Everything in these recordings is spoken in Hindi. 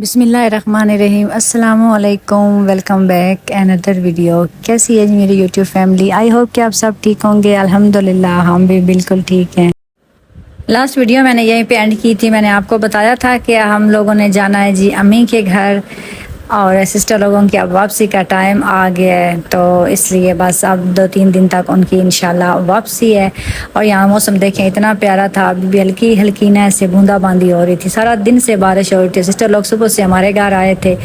बिस्मिल्लाहिर्रहमानिर्रहीम अस्सलामु अलैकुम। Welcome back another video. कैसी है जी मेरी यूट्यूब फैमिली? आई होप कि आप सब ठीक होंगे। अल्हम्दुलिल्लाह हम भी बिल्कुल ठीक हैं। लास्ट वीडियो मैंने यहीं पे एंड की थी। मैंने आपको बताया था कि हम लोगों ने जाना है जी अम्मी के घर और सिस्टर लोगों की अब वापसी का टाइम आ गया है, तो इसलिए बस अब 2-3 दिन तक उनकी इंशाल्लाह वापसी है। और यहाँ मौसम देखें इतना प्यारा था, अभी भी हल्की हल्की ना ऐसे बूंदाबांदी हो रही थी। सारा दिन से बारिश हो रही थी। सिस्टर लोग सुबह से हमारे घर आए थे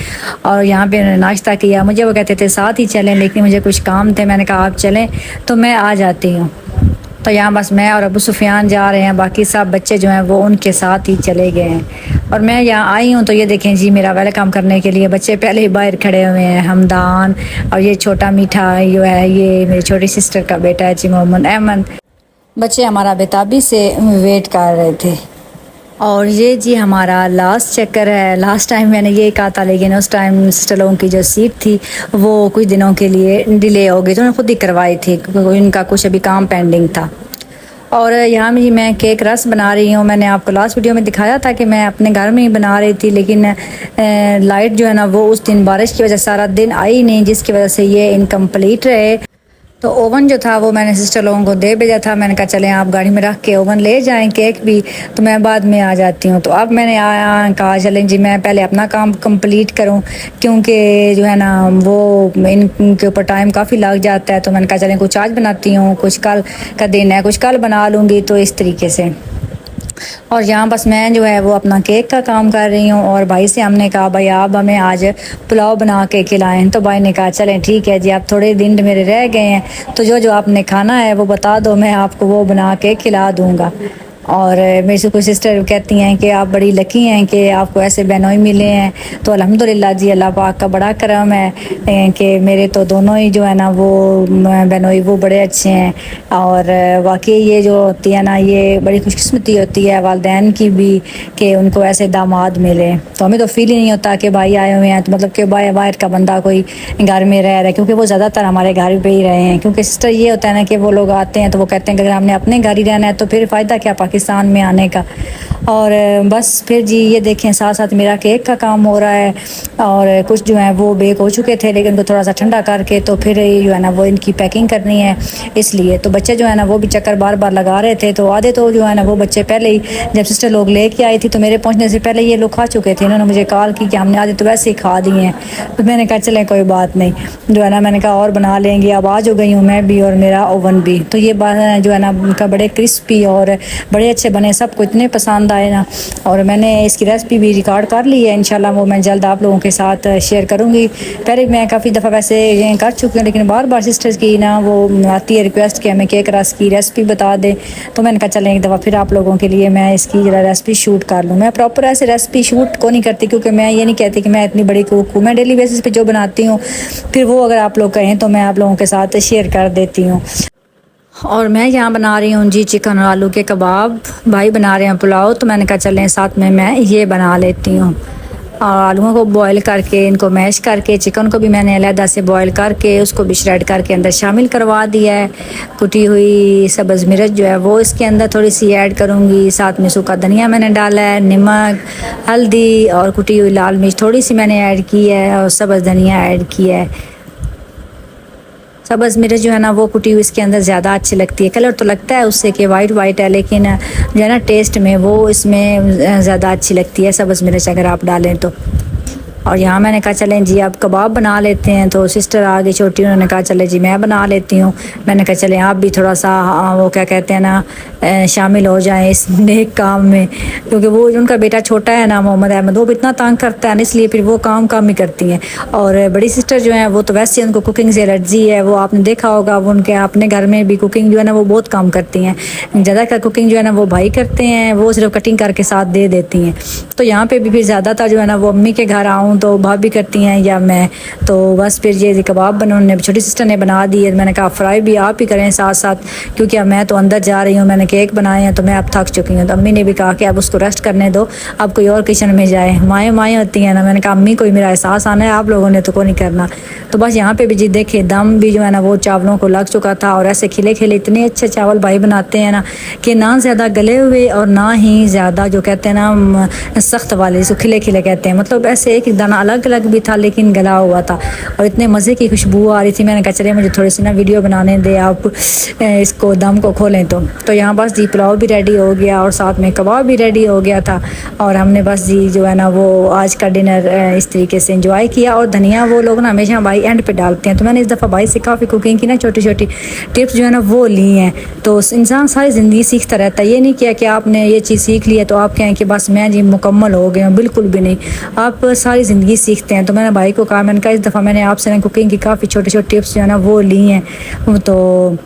और यहाँ पे नाश्ता किया। मुझे वो कहते थे साथ ही चलें, लेकिन मुझे कुछ काम थे। मैंने कहा आप चलें तो मैं आ जाती हूँ। तो यहाँ बस मैं और अबू सुफियान जा रहे हैं, बाकी सब बच्चे जो हैं वो उनके साथ ही चले गए हैं। और मैं यहाँ आई हूँ तो ये देखें जी मेरा वेलकम करने के लिए बच्चे पहले ही बाहर खड़े हुए हैं। हमदान और ये छोटा मीठा जो है ये मेरी छोटी सिस्टर का बेटा है जी मोहम्मद अहमद। बच्चे हमारा बेताबी से वेट कर रहे थे। और ये जी हमारा लास्ट चक्कर है। लास्ट टाइम मैंने ये कहा था, लेकिन उस टाइम सिस्टर लोगों की जो सीट थी वो कुछ दिनों के लिए डिले हो गई, तो उन्होंने खुद ही करवाई थी क्योंकि उनका कुछ अभी काम पेंडिंग था। और यहाँ भी मैं केक रस बना रही हूँ। मैंने आपको लास्ट वीडियो में दिखाया था कि मैं अपने घर में ही बना रही थी, लेकिन लाइट जो है ना वो उस दिन बारिश की वजह से सारा दिन आई नहीं, जिसकी वजह से ये इनकम्प्लीट रहे। तो ओवन जो था वो मैंने सिस्टर लोगों को दे भेजा था। मैंने कहा चलें आप गाड़ी में रख के ओवन ले जाएं, केक भी तो मैं बाद में आ जाती हूँ। तो अब मैंने आया कहा चलें जी मैं पहले अपना काम कंप्लीट करूँ, क्योंकि जो है ना वो इनके ऊपर टाइम काफ़ी लग जाता है। तो मैंने कहा चलें कुछ आज बनाती हूँ, कुछ कल का दिन है, कुछ कल बना लूँगी, तो इस तरीके से। और यहाँ बस मैं जो है वो अपना केक का काम कर रही हूँ। और भाई से हमने कहा भाई आप हमें आज पुलाव बना के खिलाएं। तो भाई ने कहा चलें ठीक है जी, आप थोड़े दिन मेरे रह गए हैं तो जो जो आपने खाना है वो बता दो, मैं आपको वो बना के खिला दूँगा। और मेरी से कुछ सिस्टर कहती हैं कि आप बड़ी लकी हैं कि आपको ऐसे बहनोई मिले हैं। तो अल्हम्दुलिल्लाह जी अल्लाह पाक का बड़ा करम है कि मेरे तो दोनों ही जो है ना वो बहनोई वो बड़े अच्छे हैं। और वाकई ये जो होती है ना ये बड़ी खुशकिस्मती होती है वालिदैन की भी कि उनको ऐसे दामाद मिले। तो हमें तो फील ही नहीं होता कि भाई आए हुए हैं, तो मतलब कि बाहर का बंदा कोई घर में रह रहा है, क्योंकि वो ज़्यादातर हमारे घर पे ही रहे हैं। क्योंकि सिस्टर ये होता है ना कि वो लोग आते हैं तो वो कहते हैं कि अगर हमने अपने घर ही रहना है तो फिर फ़ायदा क्या पाकिस्तान में आने का। और बस फिर जी ये देखें साथ साथ मेरा केक का काम हो रहा है। और कुछ जो है वो बेक हो चुके थे, लेकिन उनको थोड़ा सा ठंडा करके तो फिर जो है ना वो इनकी पैकिंग करनी है, इसलिए। तो बच्चे जो है ना वो भी चक्कर बार बार लगा रहे थे। तो आधे तो जो है ना वो बच्चे पहले ही जब सिस्टर लोग लेके आई थी तो मेरे पहुंचने से पहले ये लोग खा चुके थे। इन्होंने मुझे कॉल की कि हमने आधे तो वैसे ही खा दिए हैं। तो मैंने कहा चलें कोई बात नहीं, जो है ना मैंने कहा और बना लेंगे। अब आज हो गई हूँ मैं भी और मेरा ओवन भी। तो ये जो है ना उनका बड़े क्रिस्पी और बड़े अच्छे बने, सबको इतने पसंद आए ना। और मैंने इसकी रेसिपी भी रिकॉर्ड कर ली है, इंशाल्लाह वो मैं जल्द आप लोगों के साथ शेयर करूँगी। पहले मैं काफ़ी दफ़ा वैसे कर चुकी हूँ, लेकिन बार बार सिस्टर्स की ना वो आती है रिक्वेस्ट कि हमें केक रस की रेसिपी बता दें। तो मैंने कहा चलें एक दफ़ा फिर आप लोगों के लिए मैं इसकी रेसिपी शूट कर लूँ। मैं प्रॉपर ऐसे रेसिपी शूट को नहीं करती, क्योंकि मैं ये नहीं कहती कि मैं इतनी बड़ी कुक हूँ। मैं डेली बेसिस पे जो बनाती हूँ फिर वो अगर आप लोग कहें तो मैं आप लोगों के साथ शेयर कर देती हूँ। और मैं यहाँ बना रही हूँ जी चिकन और आलू के कबाब। भाई बना रहे हैं पुलाव, तो मैंने कहा चलें साथ में मैं ये बना लेती हूँ। और आलूओं को बॉईल करके इनको मैश करके चिकन को भी मैंने अलहदा से बॉईल करके उसको भी श्रेड करके अंदर शामिल करवा दिया है। कुटी हुई सब्ज़ मिर्च जो है वो इसके अंदर थोड़ी सी ऐड करूँगी। साथ में सूखा धनिया मैंने डाला है, नमक, हल्दी और कुटी हुई लाल मिर्च थोड़ी सी मैंने ऐड की है और सब्ज़ धनिया ऐड किया है। सब्ज़ मिर्च जो है ना वो कुटी हुई इसके अंदर ज़्यादा अच्छी लगती है। कलर तो लगता है उससे कि वाइट वाइट है, लेकिन जो है ना टेस्ट में वो इसमें ज़्यादा अच्छी लगती है सब्ज़ मिर्च अगर आप डालें तो। और यहाँ मैंने कहा चलें जी अब कबाब बना लेते हैं। तो सिस्टर आ गई छोटी, उन्होंने कहा चले जी मैं बना लेती हूँ। मैंने कहा चलें आप भी थोड़ा सा वो क्या कहते हैं ना शामिल हो जाएं इस नेक काम में, क्योंकि वो उनका बेटा छोटा है ना मोहम्मद अहमद, वो भी इतना तंग करता है ना, इसलिए फिर वो काम कम ही करती हैं। और बड़ी सिस्टर जो है वो तो वैसे उनको कुकिंग से एलर्जी है, वो आपने देखा होगा वो उनके अपने घर में भी कुकिंग जो है ना वो बहुत कम करती हैं। ज़्यादातर कुकिंग जो है ना वो भाई करते हैं, वो सिर्फ कटिंग करके साथ दे देती हैं। तो यहाँ पर भी फिर ज़्यादातर जो है ना वो अम्मी के घर आऊँ तो भाभी करती हैं या मैं। तो बस फिर ये कबाब छोटी सिस्टर ने बना दी है। मैंने कहा फ्राई भी आप ही करें साथ साथ, क्योंकि अब मैं तो अंदर जा रही हूँ। मैंने केक बनाए हैं तो मैं अब थक चुकी हूँ। तो अम्मी ने भी कहा कि अब उसको रेस्ट करने दो, अब कोई और किचन में जाए। माएँ माएँ होती हैं ना। मैंने कहा अम्मी कोई मेरा एहसास आना है, आप लोगों ने तो कोई नहीं करना। तो बस यहाँ पे भी जी देखे दम भी जो है ना वो चावलों को लग चुका था, और ऐसे खिले खिले इतने अच्छे चावल भाई बनाते हैं ना कि ना ज़्यादा गले हुए और ना ही ज़्यादा जो कहते हैं ना सख्त वाले, जो खिले खिले कहते हैं, मतलब ऐसे एक एक दाना अलग अलग भी था लेकिन गला हुआ था, और इतने मज़े की खुशबू आ रही थी। मैंने कहा चले मुझे थोड़ी सी ना वीडियो बनाने दे, आप इसको दम को खोलें। तो यहाँ बस जी पुलाव भी रेडी हो गया और साथ में कबाब भी रेडी हो गया था, और हमने बस जी जो है ना वो आज का डिनर इस तरीके से एंजॉय किया। और धनिया वो लोग ना हमेशा भाई एंड पे डालते हैं, तो मैंने इस दफ़ा भाई से काफ़ी कुकिंग की ना छोटी छोटी टिप्स जो है ना वो ली हैं। तो इंसान सारी ज़िंदगी सीखता रहता है। ये नहीं किया कि आपने ये चीज़ सीख ली है तो आप कहें कि बस मैं जी मुकम्मल हो गया हूँ, बिल्कुल भी नहीं। आप सारी ज़िंदगी सीखते हैं। तो मैंने भाई को कहा, मैंने कहा इस दफ़ा मैंने आपसे ना कुकिंग की काफ़ी छोटे छोटे टिप्स जो है ना वो ली हैं। तो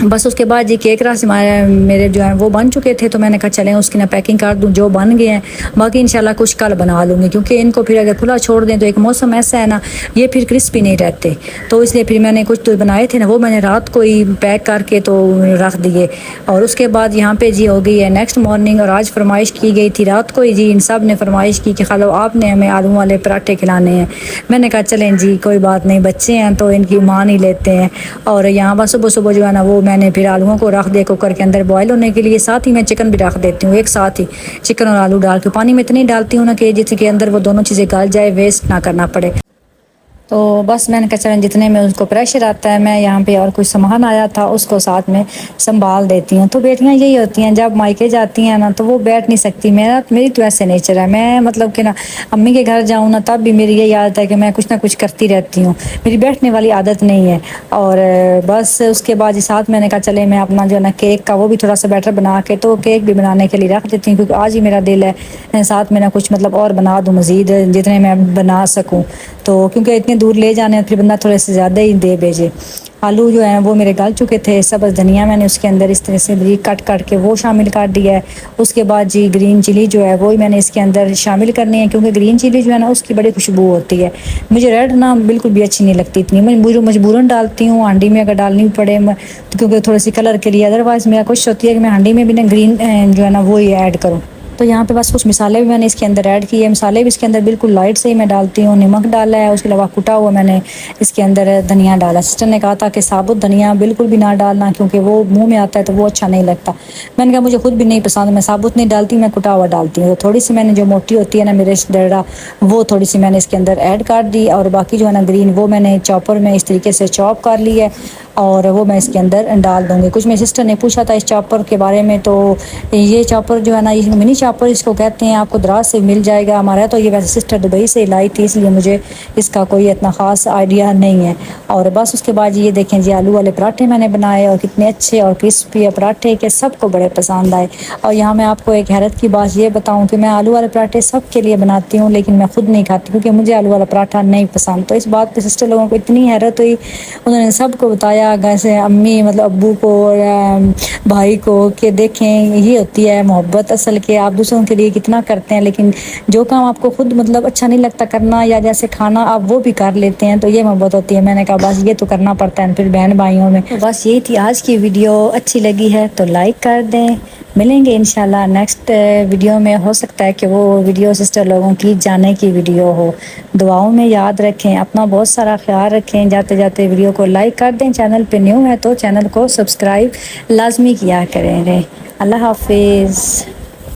बस उसके बाद ये केक रस मेरे जो है वो बन चुके थे, तो मैंने कहा चलें उसकी ना पैकिंग कर दूं, जो बन गए हैं। बाकी इंशाल्लाह कुछ कल बना लूँगी, क्योंकि इनको फिर अगर खुला छोड़ दें तो एक मौसम ऐसा है ना ये फिर क्रिस्पी नहीं रहते। तो इसलिए फिर मैंने कुछ तो बनाए थे ना वो मैंने रात को ही पैक करके तो रख दिए। और उसके बाद यहाँ पे जी हो गई है नेक्स्ट मॉर्निंग, और आज फरमाइश की गई थी रात को ही जी, इन सब ने फरमाइश की कि खालो आपने हमें आलू वाले पराठे खिलाने हैं। मैंने कहा चलें जी कोई बात नहीं, बच्चे हैं तो इनकी मान ही लेते हैं। और यहाँ बस सुबह सुबह जो है ना वो मैंने फिर आलूओं को रख दिया कुकर के अंदर बॉयल होने के लिए। साथ ही मैं चिकन भी रख देती हूँ, एक साथ ही चिकन और आलू डाल के पानी में इतनी डालती हूँ ना कि जिसके अंदर वो दोनों चीज़ें गल जाए, वेस्ट ना करना पड़े। तो बस मैंने कहा चलें जितने में उसको प्रेशर आता है, मैं यहाँ पे और कुछ सामान आया था उसको साथ में संभाल देती हूँ। तो बेटियाँ यही होती हैं, जब मायके जाती हैं ना तो वो बैठ नहीं सकती। मेरी तो ऐसे नेचर है, मैं मतलब कि ना अम्मी के घर जाऊँ ना तब भी मेरी यही आदत है कि मैं कुछ ना कुछ करती रहती हूँ, मेरी बैठने वाली आदत नहीं है। और बस उसके बाद ही साथ मैंने कहा चले मैं अपना जो है ना केक का वो भी थोड़ा सा बैटर बना के तो केक भी बनाने के लिए रख देती हूँ, क्योंकि आज ही मेरा दिल है साथ में ना कुछ मतलब और बना दूँ मज़ीद जितने मैं बना सकूँ। तो क्योंकि इतने दूर ले जाने फिर बंदा थोड़े से ज़्यादा ही दे भेजे। आलू जो है वो मेरे गल चुके थे। सब्ज़ धनिया मैंने उसके अंदर इस तरह से बारीक कट के वो शामिल कर दिया है। उसके बाद जी ग्रीन चिली जो है वो मैंने इसके अंदर शामिल करनी है, क्योंकि ग्रीन चिली जो है ना उसकी बड़ी खुशबू होती है। मुझे रेड ना बिल्कुल भी अच्छी नहीं लगती इतनी, मैं मजबूरन डालती हूँ हांडी में अगर डालनी पड़े तो, क्योंकि थोड़ी सी कलर के लिए। अदरवाइज़ मेरा कोशिश होती है कि मैं हांडी में भी ना ग्रीन जो है ना वो ही ऐड करूँ। तो यहाँ पे बस कुछ मसाले भी मैंने इसके अंदर ऐड किए। मसाले भी इसके अंदर बिल्कुल लाइट से ही मैं डालती हूँ। नमक डाला है, उसके अलावा कुटा हुआ मैंने इसके अंदर धनिया डाला। सिस्टर ने कहा था कि साबुत धनिया बिल्कुल भी ना डालना, क्योंकि वो मुंह में आता है तो वो अच्छा नहीं लगता। मैंने कहा मुझे खुद भी नहीं पसंद, मैं साबुत नहीं डालती, मैं कुटा हुआ डालती हूँ। तो थोड़ी सी मैंने जो मोटी होती है ना मेरे डरा वो थोड़ी सी मैंने इसके अंदर ऐड कर दी, और बाकी जो है ना ग्रीन वो मैंने चॉपर में इस तरीके से चॉप कर ली है और वो मैं इसके अंदर डाल दूँगी। कुछ मेरी सिस्टर ने पूछा था इस चॉपर के बारे में, तो ये चॉपर जो है ना ये मिनी चॉपर इसको कहते हैं, आपको दराज से मिल जाएगा। हमारा तो ये वैसे सिस्टर दुबई से लाई थी, इसलिए मुझे इसका कोई इतना ख़ास आइडिया नहीं है। और बस उसके बाद ये देखें जी आलू वाले पराठे मैंने बनाए, और कितने अच्छे और क्रिस्पी पराठे के सबको बड़े पसंद आए। और यहाँ मैं आपको एक हैरत की बात ये बताऊँ कि मैं आलू वाले पराठे सब के लिए बनाती हूँ, लेकिन मैं खुद नहीं खाती क्योंकि मुझे आलू वाला पराठा नहीं पसंद। तो इस बात पर सिस्टर लोगों को इतनी हैरत हुई, उन्होंने सबको बताया, जैसे अम्मी मतलब अब्बू को और भाई को, कि देखें ये होती है मोहब्बत असल के, आप दूसरों के लिए कितना करते हैं लेकिन जो काम आपको खुद मतलब अच्छा नहीं लगता करना या जैसे खाना आप वो भी कर लेते हैं, तो ये मोहब्बत होती है। मैंने कहा बस ये तो करना पड़ता है फिर बहन भाइयों में। तो बस यही थी आज की वीडियो। अच्छी लगी है तो लाइक कर दें। मिलेंगे इंशाल्लाह नेक्स्ट वीडियो में। हो सकता है कि वो वीडियो सिस्टर लोगों की जाने की वीडियो हो। दुआओं में याद रखें, अपना बहुत सारा ख्याल रखें। जाते जाते वीडियो को लाइक कर दें। चैनल पे न्यू है तो चैनल को सब्सक्राइब लाजमी किया करें। अल्लाह हाफिज़।